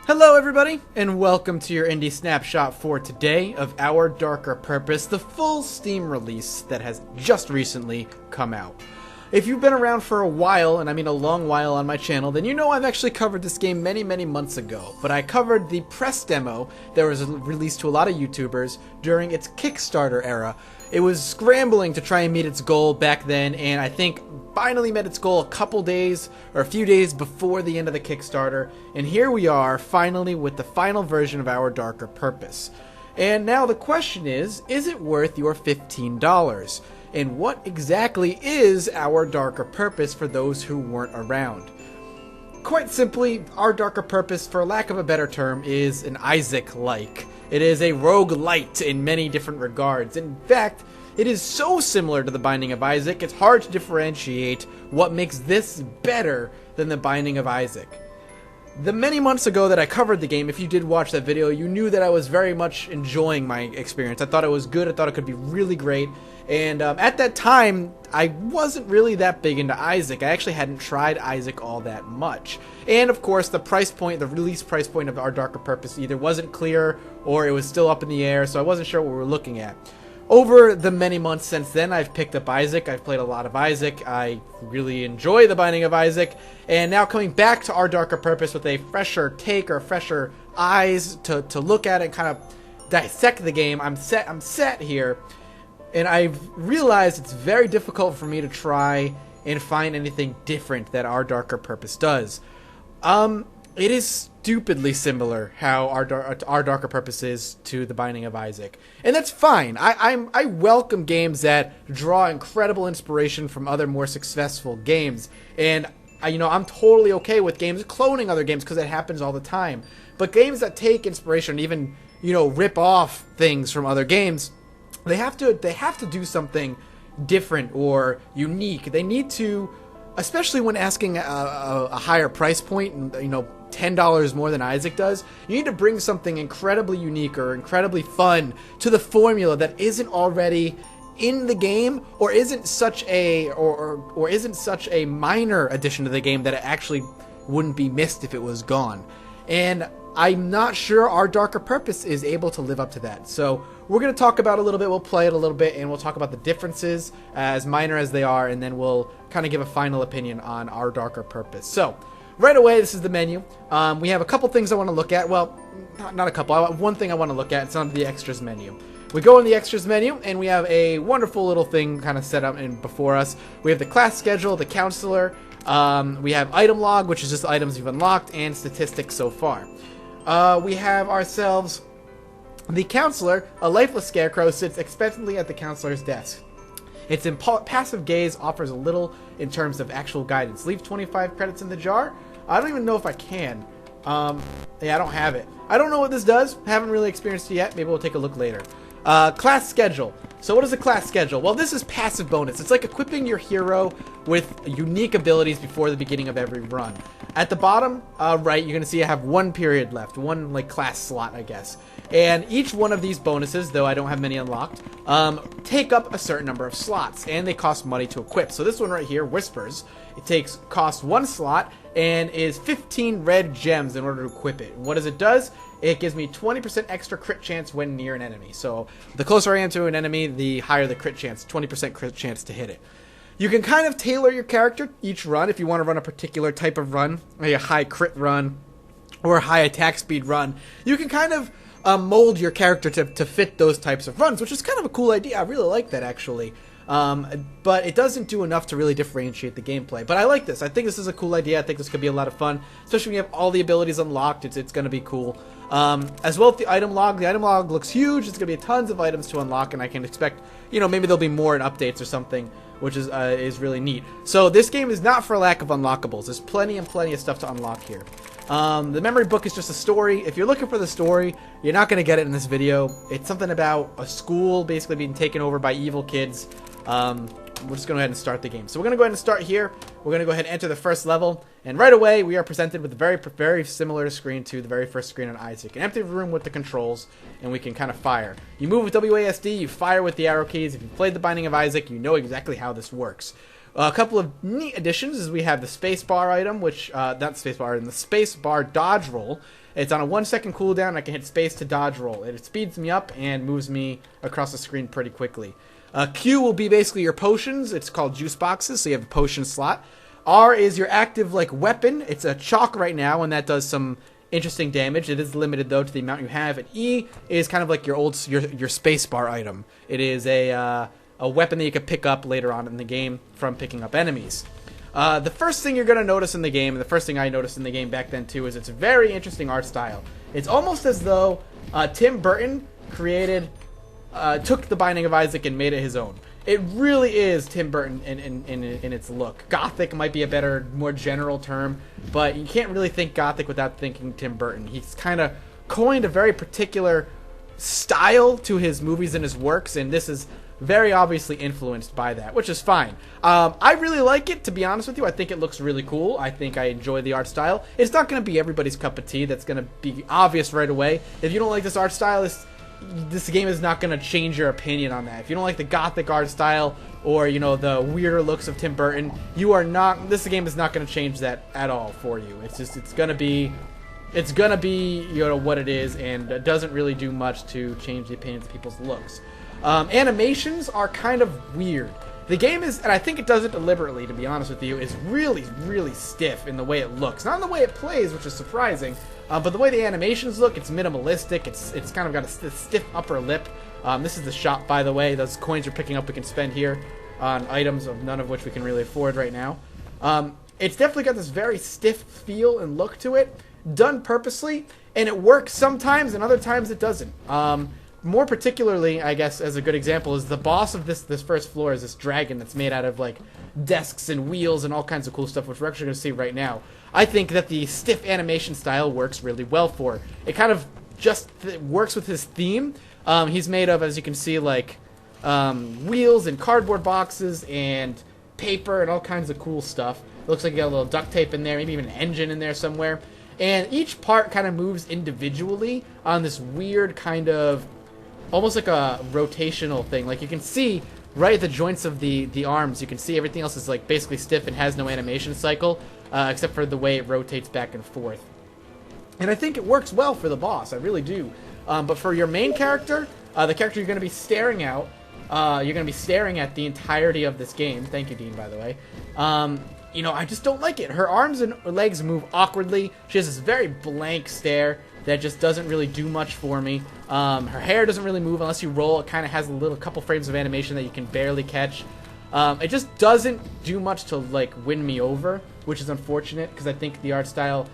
Hello everybody, and welcome to your indie snapshot for today of Our Darker Purpose, the full Steam release that has just recently come out. If you've been around for a while, and I mean a long while on my channel, then you know I've actually covered this game many months ago. But I covered the press demo that was released to a lot of YouTubers during its Kickstarter era. It was scrambling to try and meet its goal back then, and I think finally met its goal a couple days, or a few days before the end of the Kickstarter. And here we are, finally, with the final version of Our Darker Purpose. And now the question is it worth your $15? And what exactly is Our Darker Purpose for those who weren't around? Quite simply, Our Darker Purpose, for lack of a better term, is an Isaac-like. It is a rogue-lite in many different regards. In fact, it is so similar to The Binding of Isaac, it's hard to differentiate what makes this better than The Binding of Isaac. The many months ago that I covered the game, if you did watch that video, you knew that I was very much enjoying my experience. I thought it was good, I thought it could be really great, and at that time, I wasn't really that big into Isaac. I actually hadn't tried Isaac all that much. And of course, the price point, the release price point of Our Darker Purpose either wasn't clear, or it was still up in the air, so I wasn't sure what we were looking at. Over the many months since then, I've picked up Isaac, I've played a lot of Isaac, I really enjoy The Binding of Isaac, and now coming back to Our Darker Purpose with a fresher take or fresher eyes to look at it and kind of dissect the game, I'm set here, and I've realized it's very difficult for me to try and find anything different that Our Darker Purpose does. It is stupidly similar how Our Darker Purpose is to The Binding of Isaac. And that's fine. I welcome games that draw incredible inspiration from other more successful games. And, I'm totally okay with games cloning other games because it happens all the time. But games that take inspiration and even, rip off things from other games, they have to do something different or unique. They need to, especially when asking a higher price point, and $10 more than Isaac does, you need to bring something incredibly unique or incredibly fun to the formula that isn't already in the game, or isn't such a or isn't such a minor addition to the game that it actually wouldn't be missed if it was gone. And I'm not sure Our Darker Purpose is able to live up to that. So we're going to talk about it a little bit, we'll play it a little bit, and we'll talk about the differences, as minor as they are, and then we'll kind of give a final opinion on Our Darker Purpose. So, right away, this is the menu. We have a couple things I want to look at. Well, not a couple. One thing I want to look at. It's on the extras menu. We go in the extras menu, and we have a wonderful little thing kind of set up before us. We have the class schedule, the counselor. We have item log, which is just items you've unlocked, and statistics so far. We have ourselves the counselor. A lifeless scarecrow sits expectantly at the counselor's desk. Its passive gaze offers a little in terms of actual guidance. Leave 25 credits in the jar. I don't even know if I can. Yeah, I don't have it. I don't know what this does. Haven't really experienced it yet. Maybe we'll take a look later. Class schedule. So what is a class schedule? Well, this is passive bonus. It's like equipping your hero with unique abilities before the beginning of every run. At the bottom right, you're going to see I have one period left. One class slot, I guess. And each one of these bonuses, though I don't have many unlocked, take up a certain number of slots, and they cost money to equip. So this one right here, Whispers, costs one slot and is 15 red gems in order to equip it. And what does it does? It gives me 20% extra crit chance when near an enemy. So the closer I am to an enemy, the higher the crit chance, 20% crit chance to hit it. You can kind of tailor your character each run if you want to run a particular type of run, like a high crit run or a high attack speed run. You can kind of mold your character to fit those types of runs, which is kind of a cool idea. I really like that, actually. But it doesn't do enough to really differentiate the gameplay. But I like this. I think this is a cool idea. I think this could be a lot of fun, especially when you have all the abilities unlocked. It's going to be cool. As well as the item log. The item log looks huge. It's going to be tons of items to unlock, and I can expect, maybe there'll be more in updates or something, which is really neat. So this game is not for lack of unlockables. There's plenty and plenty of stuff to unlock here. The memory book is just a story. If you're looking for the story, you're not going to get it in this video. It's something about a school basically being taken over by evil kids. We're just going to go ahead and start the game. So we're going to go ahead and start here. We're going to go ahead and enter the first level. And right away, we are presented with a very similar screen to the very first screen on Isaac. An empty room with the controls, and we can kind of fire. You move with WASD, you fire with the arrow keys. If you've played The Binding of Isaac, you know exactly how this works. A couple of neat additions is we have the spacebar item, which, not the spacebar, and the spacebar dodge roll. It's on a 1-second cooldown. I can hit space to dodge roll. It speeds me up and moves me across the screen pretty quickly. Q will be basically your potions. It's called juice boxes, so you have a potion slot. R is your active like weapon. It's a chalk right now, and that does some interesting damage. It is limited though to the amount you have. And E is kind of like your spacebar item. It is a weapon that you can pick up later on in the game from picking up enemies. The first thing you're going to notice in the game, and the first thing I noticed in the game back then too, is it's a very interesting art style. It's almost as though Tim Burton took The Binding of Isaac and made it his own. It really is Tim Burton in its look. Gothic might be a better, more general term, but you can't really think Gothic without thinking Tim Burton. He's kind of coined a very particular style to his movies and his works, and this is very obviously influenced by that, which is fine. I really like it, to be honest with you. I think it looks really cool. I think I enjoy the art style. It's not going to be everybody's cup of tea. That's going to be obvious right away. If you don't like this art style, this game is not going to change your opinion on that. If you don't like the Gothic art style or, you know, the weirder looks of Tim Burton, this game is not going to change that at all for you. It's going to be, you know, what it is, and it doesn't really do much to change the opinions of people's looks. Animations are kind of weird. The game is, and I think it does it deliberately, to be honest with you, is really, really stiff in the way it looks. Not in the way it plays, which is surprising, but the way the animations look, it's minimalistic. It's kind of got a stiff upper lip. This is the shop, by the way. Those coins you're picking up we can spend here on items, of none of which we can really afford right now. It's definitely got this very stiff feel and look to it, done purposely, and it works sometimes, and other times it doesn't. More particularly, I guess, as a good example, is the boss of this first floor is this dragon that's made out of, like, desks and wheels and all kinds of cool stuff, which we're actually going to see right now. I think that the stiff animation style works really well for it. It kind of just works with his theme. He's made of, as you can see, like, wheels and cardboard boxes and paper and all kinds of cool stuff. It looks like you got a little duct tape in there, maybe even an engine in there somewhere. And each part kind of moves individually on this weird kind of almost like a rotational thing. Like you can see right at the joints of the arms, you can see everything else is like basically stiff and has no animation cycle, except for the way it rotates back and forth. And I think it works well for the boss, I really do. But for your main character, the character you're going to be staring at, you're going to be staring at the entirety of this game. Thank you, Dean, by the way. You know, I just don't like it. Her arms and legs move awkwardly. She has this very blank stare that just doesn't really do much for me. Her hair doesn't really move unless you roll. It kind of has a couple frames of animation that you can barely catch. It just doesn't do much to, like, win me over, which is unfortunate because I think the art style,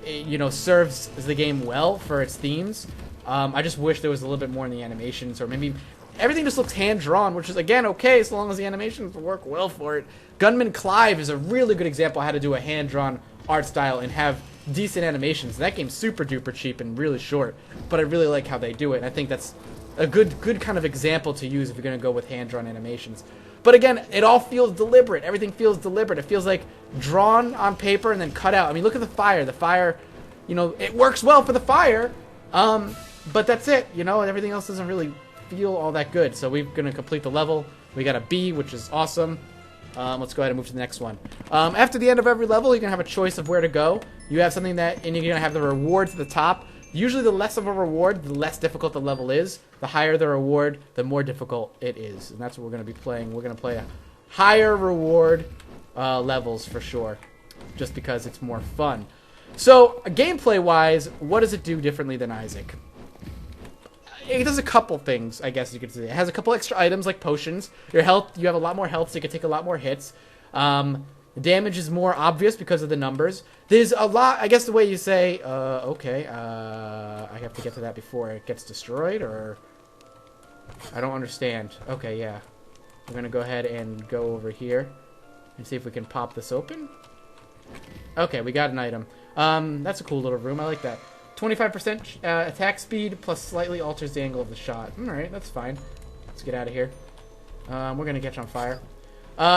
you know, serves the game well for its themes. I just wish there was a little bit more in the animations, or maybe everything just looks hand-drawn, which is, again, okay as long as the animations work well for it. Gunman Clive is a really good example of how to do a hand-drawn art style and have decent animations. That game's super duper cheap and really short, but I really like how they do it, and I think that's a good kind of example to use if you're going to go with hand-drawn animations. But again, it all feels deliberate. Everything feels deliberate. It feels like drawn on paper and then cut out. I mean, look at the fire. The fire, you know, it works well for the fire, but that's it, you know, and everything else doesn't really feel all that good. So we're going to complete the level. We got a B, which is awesome. Let's go ahead and move to the next one. After the end of every level, you're going to have a choice of where to go. You have something and you're going to have the rewards at the top. Usually the less of a reward, the less difficult the level is. The higher the reward, the more difficult it is. And that's what we're going to be playing. We're going to play higher reward levels for sure, just because it's more fun. So, gameplay-wise, what does it do differently than Isaac? It does a couple things, I guess you could say. It has a couple extra items like potions. Your health, you have a lot more health, so you can take a lot more hits. Damage is more obvious because of the numbers. There's a lot, I guess the way you say, okay, I have to get to that before it gets destroyed, or... I don't understand. Okay, yeah. We're going to go ahead and go over here and see if we can pop this open. Okay, we got an item. That's a cool little room. I like that. 25% attack speed plus slightly alters the angle of the shot. Alright, that's fine. Let's get out of here. We're going to catch on fire.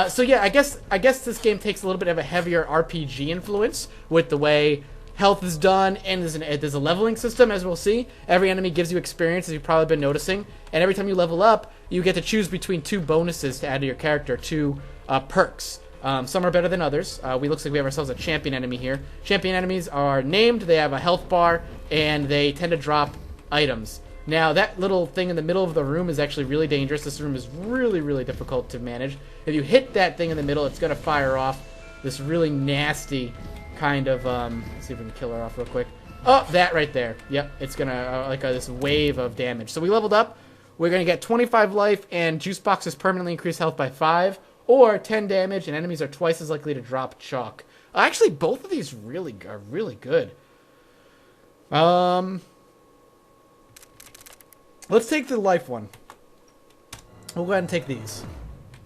So yeah, I guess this game takes a little bit of a heavier RPG influence with the way health is done, and there's a leveling system, as we'll see. Every enemy gives you experience, as you've probably been noticing, and every time you level up, you get to choose between 2 bonuses to add to your character, 2 perks. Some are better than others. Looks like we have ourselves a champion enemy here. Champion enemies are named, they have a health bar, and they tend to drop items. Now, that little thing in the middle of the room is actually really dangerous. This room is really, really difficult to manage. If you hit that thing in the middle, it's going to fire off this really nasty kind of, let's see if we can kill her off real quick. Oh, that right there. Yep, it's going to, this wave of damage. So we leveled up. We're going to get 25 life, and juice boxes permanently increase health by 5, or 10 damage, and enemies are twice as likely to drop chalk. Actually, both of these are really good. Let's take the life one. We'll go ahead and take these.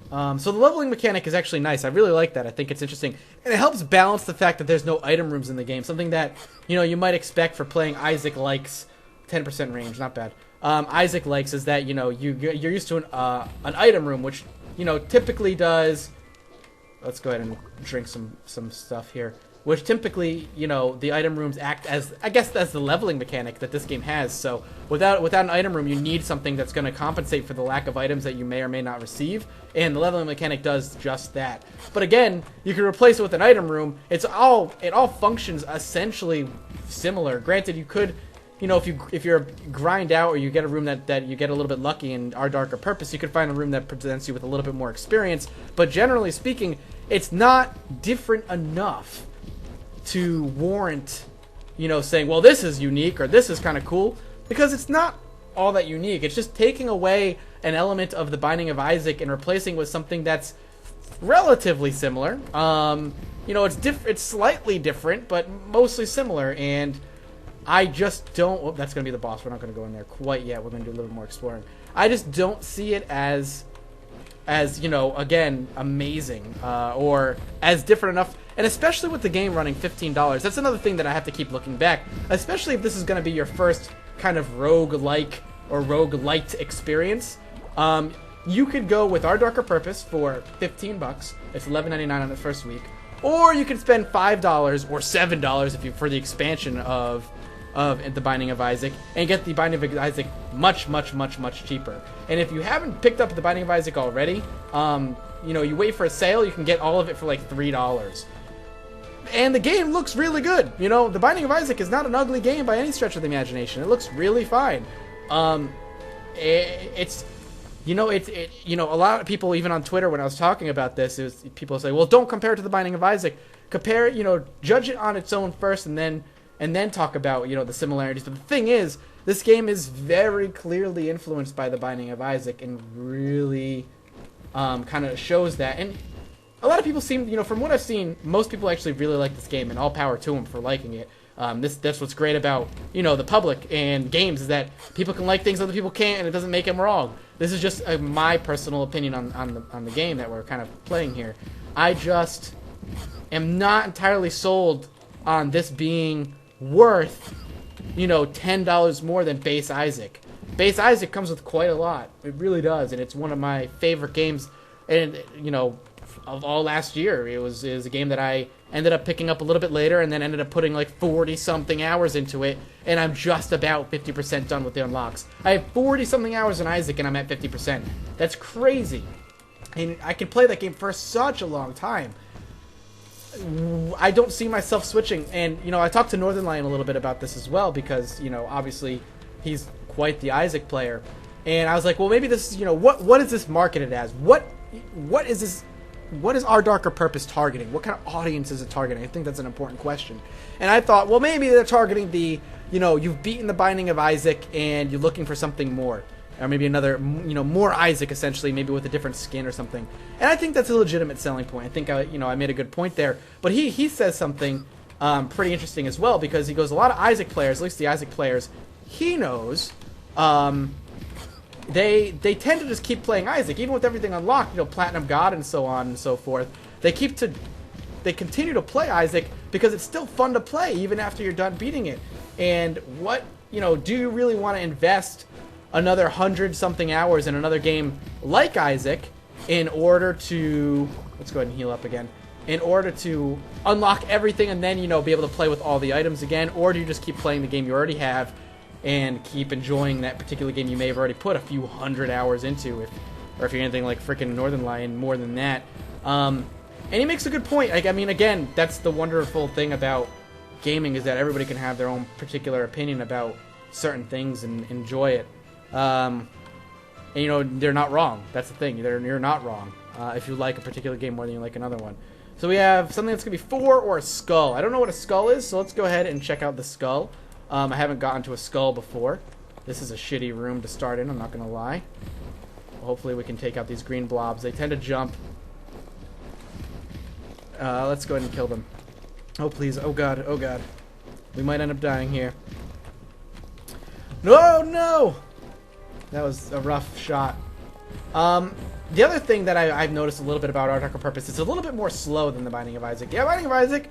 So the leveling mechanic is actually nice. I really like that. I think it's interesting. And it helps balance the fact that there's no item rooms in the game. Something that, you might expect for playing Isaac Likes. 10% range, not bad. Isaac Likes is that, you're used to an item room, which, typically does... Let's go ahead and drink some stuff here. Which typically, the item rooms act as, I guess, as the leveling mechanic that this game has. So without an item room, you need something that's going to compensate for the lack of items that you may or may not receive. And the leveling mechanic does just that. But again, you can replace it with an item room. It all functions essentially similar. Granted, you could, if you're grind out or you get a room that you get a little bit lucky in Our Darker Purpose, you could find a room that presents you with a little bit more experience. But generally speaking, it's not different enough to warrant, saying, well, this is unique or this is kind of cool, because it's not all that unique. It's just taking away an element of the Binding of Isaac and replacing with something that's relatively similar. It's slightly different, but mostly similar, and I just don't... Oh, that's going to be the boss. We're not going to go in there quite yet. We're going to do a little more exploring. I just don't see it as again, amazing, or as different enough. And especially with the game running $15, that's another thing that I have to keep looking back, especially if this is going to be your first kind of rogue-like or rogue-lite experience. You could go with Our Darker Purpose for $15. It's $11.99 on the first week. Or you could spend $5 or $7 for the expansion of the Binding of Isaac, and get the Binding of Isaac much, much, much, much cheaper. And if you haven't picked up the Binding of Isaac already, you wait for a sale, you can get all of it for like $3. And the game looks really good. The Binding of Isaac is not an ugly game by any stretch of the imagination. It looks really fine. A lot of people, even on Twitter, when I was talking about this, people say, well, don't compare it to the Binding of Isaac. Compare it, judge it on its own first, and then talk about, the similarities. But the thing is, this game is very clearly influenced by the Binding of Isaac, and really kind of shows that. And a lot of people seem, from what I've seen, most people actually really like this game, and all power to them for liking it. That's what's great about, the public and games, is that people can like things other people can't, and it doesn't make them wrong. This is just my personal opinion on the game that we're kind of playing here. I just am not entirely sold on this being worth, $10 more than Base Isaac. Base Isaac comes with quite a lot. It really does, and it's one of my favorite games, and of all last year. It was a game that I ended up picking up a little bit later, and then ended up putting like 40-something hours into it, and I'm just about 50% done with the unlocks. I have 40-something hours in Isaac, and I'm at 50%. That's crazy. And I can play that game for such a long time. I don't see myself switching, and I talked to Northern Lion a little bit about this as well, because obviously he's quite the Isaac player, and I was like, well, maybe this is what is this marketed as? What is this? What is Our Darker Purpose targeting? What kind of audience is it targeting? I think that's an important question. And I thought, well, maybe they're targeting the you've beaten the Binding of Isaac and you're looking for something more. Or maybe another, more Isaac, essentially, maybe with a different skin or something. And I think that's a legitimate selling point. I think, I made a good point there. But he says something pretty interesting as well, because he goes, a lot of Isaac players, at least the Isaac players, he knows, they tend to just keep playing Isaac, even with everything unlocked, Platinum God and so on and so forth. They continue to play Isaac because it's still fun to play, even after you're done beating it. And what, do you really want to invest another 100-something hours in another game like Isaac in order to, let's go ahead and heal up again, in order to unlock everything and then, you know, be able to play with all the items again? Or do you just keep playing the game you already have and keep enjoying that particular game you may have already put a few hundred hours into, or if you're anything like freaking Northern Lion, more than that? And he makes a good point. Like, I mean, again, that's the wonderful thing about gaming, is that everybody can have their own particular opinion about certain things and enjoy it. And, you know, they're not wrong. That's the thing. You're not wrong if you like a particular game more than you like another one. So we have something that's going to be 4 or a skull. I don't know what a skull is, so let's go ahead and check out the skull. I haven't gotten to a skull before. This is a shitty room to start in, I'm not going to lie. Hopefully we can take out these green blobs. They tend to jump. Let's go ahead and kill them. Oh, please. Oh, God. Oh, God. We might end up dying here. No, no! That was a rough shot. The other thing that I've noticed a little bit about Our Darker Purpose, it's a little bit more slow than The Binding of Isaac. Yeah, Binding of Isaac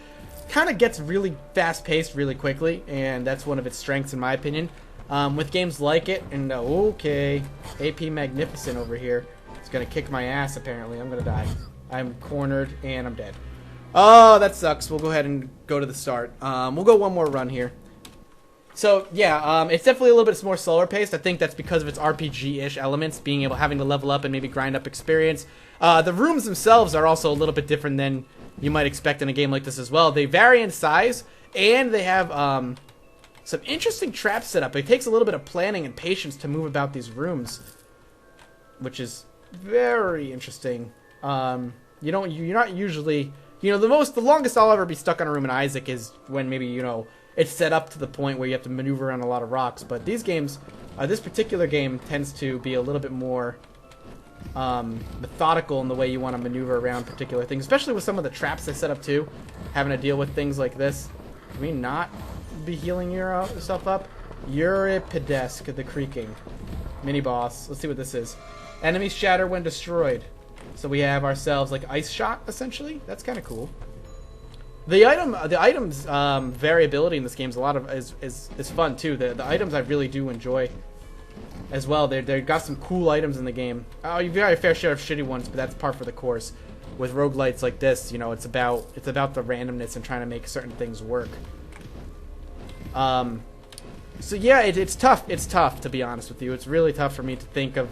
kind of gets really fast-paced really quickly, and that's one of its strengths in my opinion. With games like it, and okay, AP Magnificent over here. It's going to kick my ass, apparently. I'm going to die. I'm cornered, and I'm dead. Oh, that sucks. We'll go ahead and go to the start. We'll go one more run here. So, yeah, it's definitely a little bit more slower paced. I think that's because of its RPG-ish elements, having to level up and maybe grind up experience. The rooms themselves are also a little bit different than you might expect in a game like this as well. They vary in size, and they have some interesting traps set up. It takes a little bit of planning and patience to move about these rooms, which is very interesting. You're not usually, you know, the longest I'll ever be stuck on a room in Isaac is when maybe, you know, it's set up to the point where you have to maneuver around a lot of rocks. But these games, this particular game tends to be a little bit more methodical in the way you want to maneuver around particular things, especially with some of the traps they set up too, having to deal with things like this. Can we not be healing yourself up? Euripidesk, the creaking. Mini boss. Let's see what this is. Enemies shatter when destroyed. So we have ourselves like ice shot, essentially. That's kind of cool. The items variability in this game is fun too. The items I really do enjoy as well. They've got some cool items in the game. Oh, you've got a fair share of shitty ones, but that's par for the course. With roguelites like this, you know, it's about the randomness and trying to make certain things work. So yeah, it's tough. It's tough, to be honest with you. It's really tough for me to think of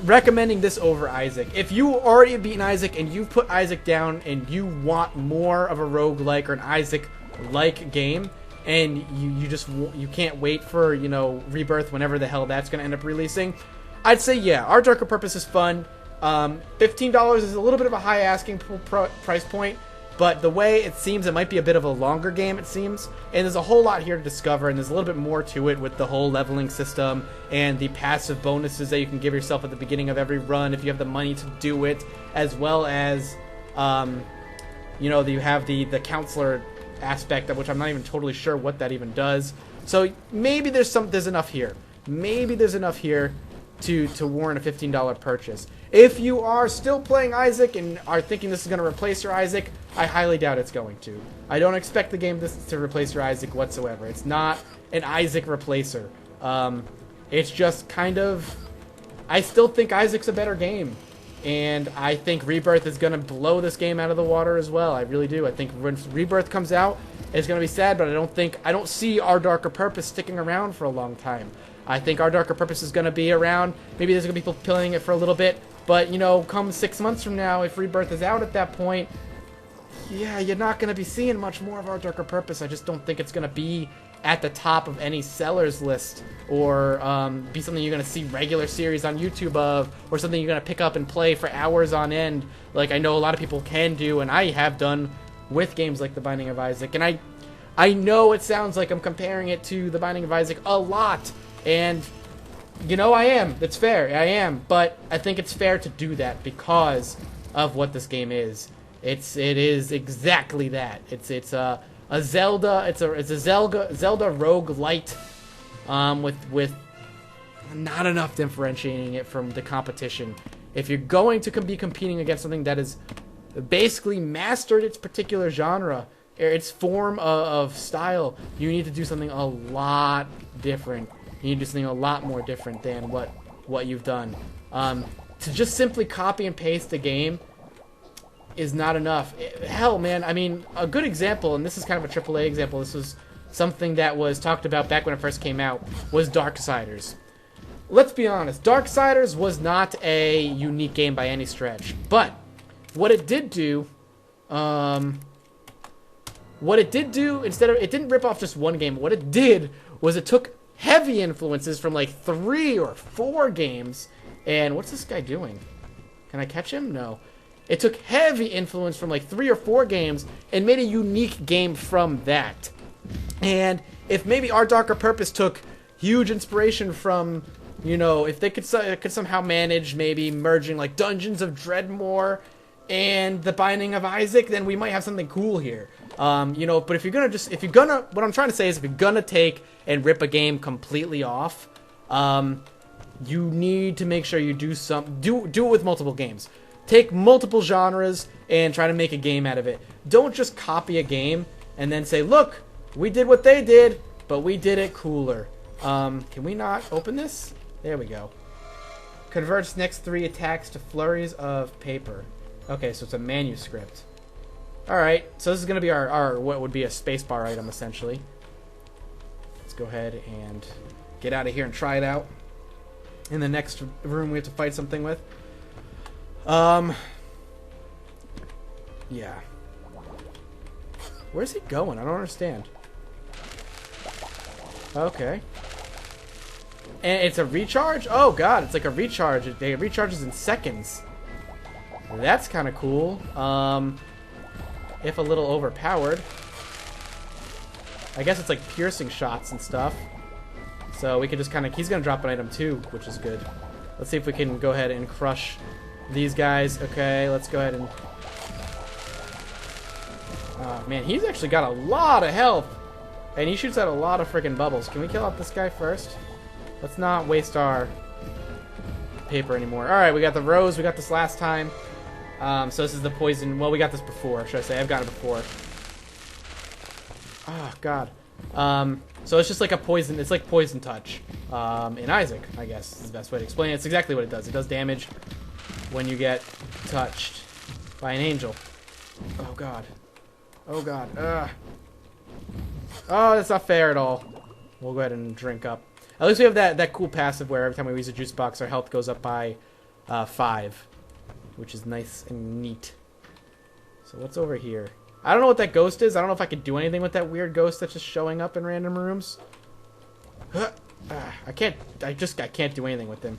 recommending this over Isaac. If you already have beaten Isaac and you've put Isaac down and you want more of a roguelike or an Isaac-like game, and you can't wait for, you know, Rebirth, whenever the hell that's going to end up releasing, I'd say yeah, Our Darker Purpose is fun. $15 is a little bit of a high asking price point, but the way it seems, it might be a bit of a longer game, it seems. And there's a whole lot here to discover, and there's a little bit more to it with the whole leveling system and the passive bonuses that you can give yourself at the beginning of every run if you have the money to do it, as well as, you know, you have the counselor aspect, of which I'm not even totally sure what that even does. So maybe there's enough here. Maybe there's enough here to warrant a $15 purchase. If you are still playing Isaac and are thinking this is going to replace your Isaac, I highly doubt it's going to. I don't expect the game to replace your Isaac whatsoever. It's not an Isaac replacer. It's just kind of... I still think Isaac's a better game. And I think Rebirth is going to blow this game out of the water as well. I really do. I think when Rebirth comes out, it's going to be sad, but I don't see Our Darker Purpose sticking around for a long time. I think Our Darker Purpose is going to be around. Maybe there's going to be people playing it for a little bit. But, you know, come 6 months from now, if Rebirth is out at that point, yeah, you're not going to be seeing much more of Our Darker Purpose. I just don't think it's going to be at the top of any sellers list, or be something you're going to see regular series on YouTube of, or something you're going to pick up and play for hours on end, like I know a lot of people can do, and I have done with games like The Binding of Isaac. And I know it sounds like I'm comparing it to The Binding of Isaac a lot, and... you know, I am. That's fair. I am. But I think it's fair to do that because of what this game is. It is exactly that. It's a Zelda. It's a Zelda rogue-lite, with not enough differentiating it from the competition. If you're going to be competing against something that has basically mastered its particular genre, its form of style, you need to do something a lot different. You need to do something a lot more different than what you've done. To just simply copy and paste the game, is not enough. Hell, man, I mean, a good example, and this is kind of a AAA example, this was something that was talked about back when it first came out, was Darksiders. Let's be honest, Darksiders was not a unique game by any stretch, but what it did do, instead of, it didn't rip off just one game, what it did was it took heavy influences from like 3 or 4 games, and what's this guy doing? Can I catch him? No. It took heavy influence from like 3 or 4 games and made a unique game from that. And if maybe Our Darker Purpose took huge inspiration from, you know, if they could somehow manage maybe merging like Dungeons of Dreadmore and The Binding of Isaac, then we might have something cool here. You know, but what I'm trying to say is if you're gonna take and rip a game completely off, you need to make sure you do it with multiple games. Take multiple genres and try to make a game out of it. Don't just copy a game and then say, look, we did what they did, but we did it cooler. Can we not open this? There we go. Converts next 3 attacks to flurries of paper. Okay, so it's a manuscript. Alright, so this is going to be our what would be a spacebar item, essentially. Let's go ahead and get out of here and try it out. In the next room we have to fight something with. Yeah. Where's he going? I don't understand. Okay. And it's a recharge? Oh god, it's like a recharge. It recharges in seconds. That's kind of cool. If a little overpowered. I guess it's like piercing shots and stuff. So we could just kind of... He's going to drop an item too, which is good. Let's see if we can go ahead and crush these guys. Okay, let's go ahead and... Oh, man, he's actually got a lot of health. And he shoots out a lot of freaking bubbles. Can we kill out this guy first? Let's not waste our paper anymore. Alright, we got the rose. We got this last time. So this is the poison. Well, we got this before, should I say. I've got it before. Oh, God. So it's just like a poison. It's like poison touch in Isaac, I guess is the best way to explain it. It's exactly what it does. It does damage when you get touched by an angel. Oh, God. Oh, God. Oh, that's not fair at all. We'll go ahead and drink up. At least we have that cool passive where every time we use a juice box, our health goes up by 5. Which is nice and neat. So what's over here? I don't know what that ghost is. I don't know if I could do anything with that weird ghost that's just showing up in random rooms. I can't do anything with him.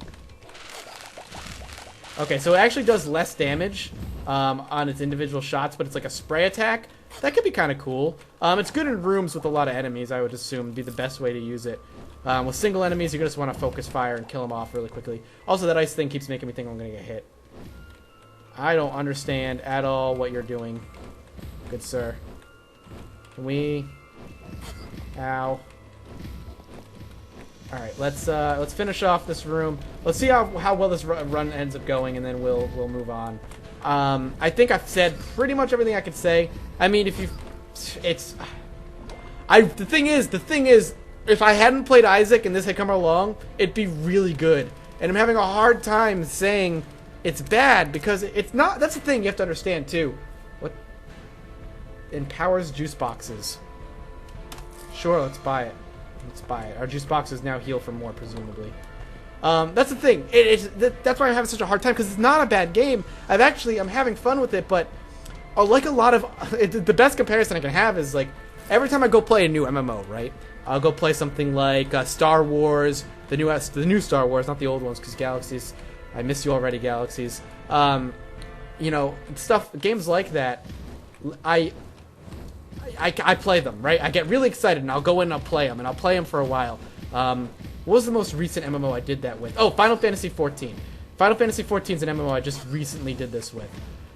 Okay, so it actually does less damage on its individual shots, but it's like a spray attack. That could be kind of cool. It's good in rooms with a lot of enemies, I would assume, be the best way to use it. With single enemies, you just want to focus fire and kill them off really quickly. Also, that ice thing keeps making me think I'm going to get hit. I don't understand at all what you're doing, good sir. Can we... Ow. Alright, let's finish off this room. Let's see how well this run ends up going, and then we'll move on. I think I've said pretty much everything I could say. I mean, if you... It's... The thing is, if I hadn't played Isaac and this had come along, it'd be really good. And I'm having a hard time saying... It's bad because it's not. That's the thing you have to understand too. What empowers juice boxes? Sure, let's buy it. Let's buy it. Our juice boxes now heal for more, presumably. That's the thing. That's why I'm having such a hard time because it's not a bad game. I'm having fun with it, but like a lot of the best comparison I can have is like every time I go play a new MMO, right? I'll go play something like Star Wars, the new Star Wars, not the old ones, because Galaxies. I miss you already, Galaxies. You know, games like that, I play them, right? I get really excited, and I'll go in and I'll play them, and I'll play them for a while. What was the most recent MMO I did that with? Oh, Final Fantasy XIV. Final Fantasy XIV is an MMO I just recently did this with.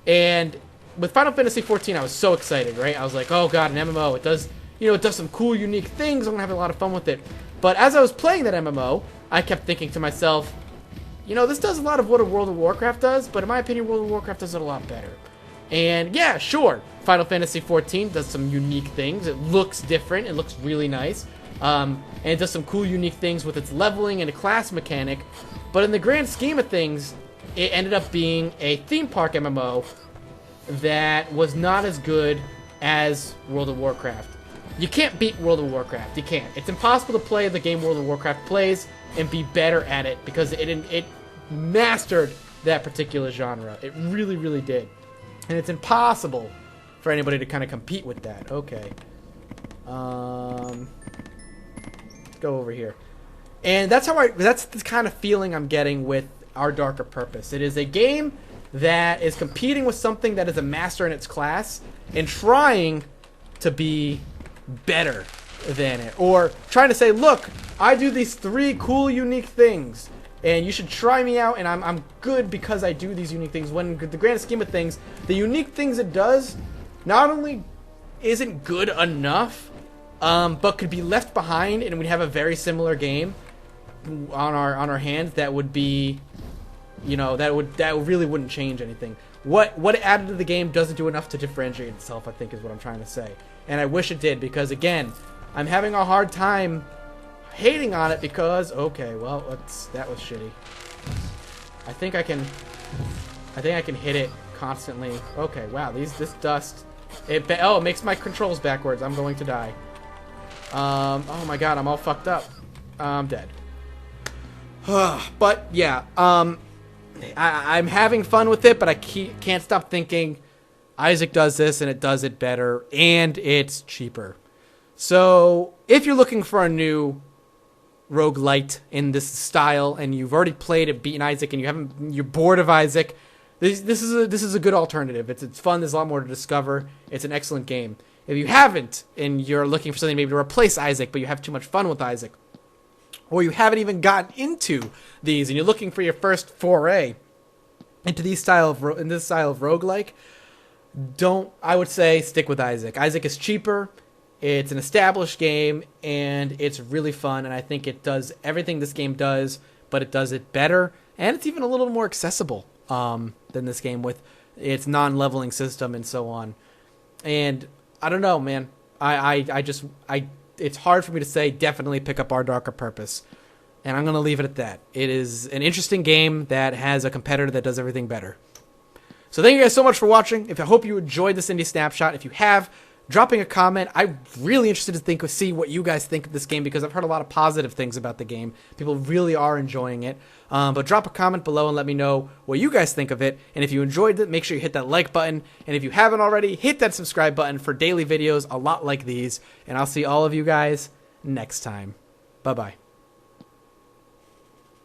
And with Final Fantasy XIV, I was so excited, right? I was like, oh god, an MMO. It does some cool, unique things. I'm going to have a lot of fun with it. But as I was playing that MMO, I kept thinking to myself, you know, this does a lot of what a World of Warcraft does, but in my opinion, World of Warcraft does it a lot better. And yeah, sure, Final Fantasy XIV does some unique things. It looks different. It looks really nice. And it does some cool, unique things with its leveling and a class mechanic. But in the grand scheme of things, it ended up being a theme park MMO that was not as good as World of Warcraft. You can't beat World of Warcraft. You can't. It's impossible to play the game World of Warcraft plays and be better at it because it mastered that particular genre. It really, really did. And it's impossible for anybody to kind of compete with that. Okay. Let's go over here. And that's the kind of feeling I'm getting with Our Darker Purpose. It is a game that is competing with something that is a master in its class and trying to be better than it, or trying to say, look, I do these 3 cool unique things and you should try me out, and I'm good because I do these unique things, when in the grand scheme of things, the unique things it does not only isn't good enough, but could be left behind and we'd have a very similar game on our hands that would be, you know, that really wouldn't change anything. What it added to the game doesn't do enough to differentiate itself, I think is what I'm trying to say. And I wish it did, because again, I'm having a hard time hating on it because, okay, well, that was shitty. I think I can hit it constantly. Okay, wow, this dust, it makes my controls backwards. I'm going to die. Oh my god, I'm all fucked up. I'm dead. But yeah, I'm having fun with it, but I can't stop thinking Isaac does this and it does it better and it's cheaper. So if you're looking for a new rogue-lite in this style and you've already played it, beaten Isaac, and you're bored of Isaac, this is a good alternative. It's fun. There's a lot more to discover. It's an excellent game. If you haven't and you're looking for something maybe to replace Isaac, but you have too much fun with Isaac, or you haven't even gotten into these and you're looking for your first foray into this style of roguelike, I would say stick with Isaac. Isaac is cheaper, it's an established game, and it's really fun, and I think it does everything this game does, but it does it better, and it's even a little more accessible than this game with its non-leveling system and so on. And I don't know, man. It's hard for me to say definitely pick up Our Darker Purpose, and I'm going to leave it at that. It is an interesting game that has a competitor that does everything better. So thank you guys so much for watching. I hope you enjoyed this Indie Snapshot. If you have, dropping a comment. I'm really interested to see what you guys think of this game, because I've heard a lot of positive things about the game. People really are enjoying it. But drop a comment below and let me know what you guys think of it. And if you enjoyed it, make sure you hit that like button. And if you haven't already, hit that subscribe button for daily videos a lot like these. And I'll see all of you guys next time. Bye-bye.